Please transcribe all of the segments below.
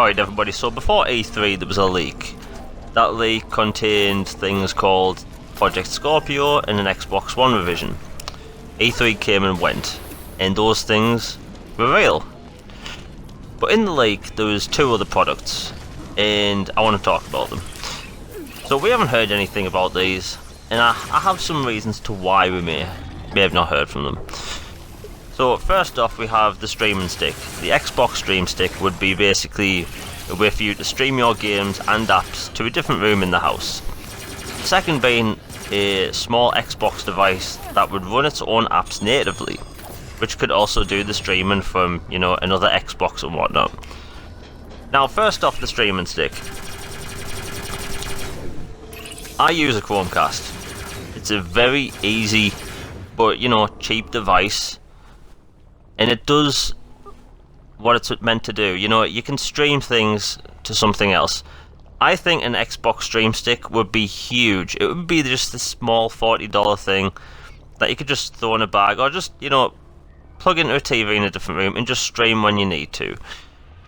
Alright everybody, so before E3 there was a leak. That leak contained things called Project Scorpio and an Xbox One revision. E3 came and went, and those things were real. But in the leak there was two other products, and I want to talk about them. So we haven't heard anything about these, and I have some reasons to why we may have not heard from them. So first off, we have the streaming stick. The Xbox Stream Stick would be basically a way for you to stream your games and apps to a different room in the house. Second being a small Xbox device that would run its own apps natively, which could also do the streaming from, you know, another Xbox and whatnot. Now first off, the streaming stick. I use a Chromecast. It's a very easy but, you know, cheap device. And it does what it's meant to do. You know, you can stream things to something else. I think an Xbox Stream Stick would be huge. It would be just this small $40 thing that you could just throw in a bag, or just, you know, plug into a TV in a different room and just stream when you need to.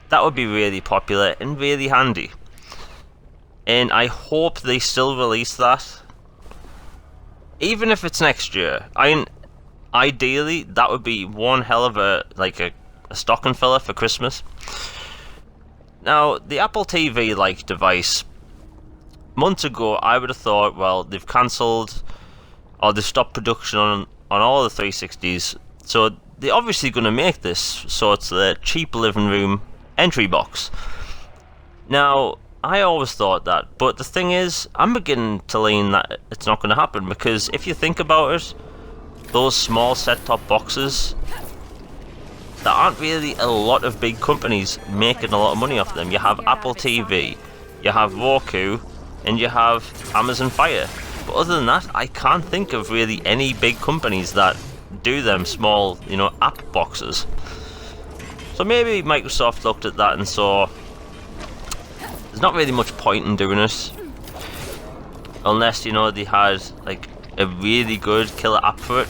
That would be really popular and really handy. And I hope they still release that. Even if it's next year. Ideally, that would be one hell of a stocking filler for Christmas. Now, the Apple TV-like device, months ago, I would have thought, well, they've cancelled or they've stopped production on all the 360s, so they're obviously going to make this, so it's the cheap living room entry box. Now, I always thought that, but the thing is, I'm beginning to lean that it's not going to happen, because if you think about it, those small set-top boxes, there aren't really a lot of big companies making a lot of money off them. You have Apple TV, you have Roku, and you have Amazon Fire. But other than that, I can't think of really any big companies that do them small, you know, app boxes. So maybe Microsoft looked at that and saw there's not really much point in doing it, unless, you know, they had like a really good killer app for it.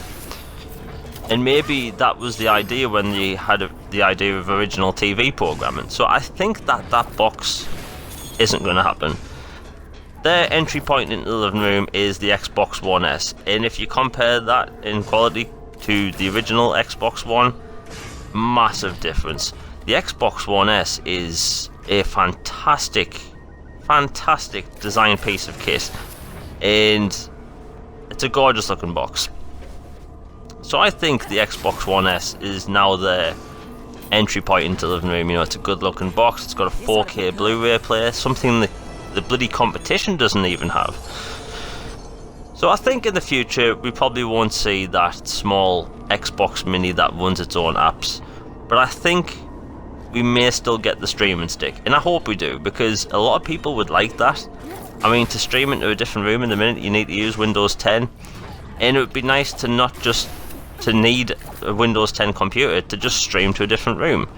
And maybe that was the idea when they had the idea of original TV programming. So I think that box isn't going to happen. Their entry point into the living room is the Xbox One S, and if you compare that in quality to the original Xbox One, massive difference. The Xbox One S is a fantastic design piece of kit, and it's a gorgeous looking box. So I think the Xbox One S is now the entry point into the living room. You know, it's a good looking box, it's got a 4K Blu-ray player, something that the bloody competition doesn't even have. So I think in the future we probably won't see that small Xbox Mini that runs its own apps, but I think we may still get the streaming stick, and I hope we do, because a lot of people would like that. I mean, to stream into a different room in the minute you need to use Windows 10, and it would be nice to not just to need a Windows 10 computer to just stream to a different room.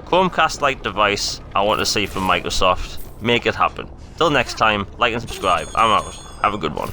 Chromecast-like device I want to see from Microsoft. Make it happen. Till next time, like and subscribe. I'm out. Have a good one.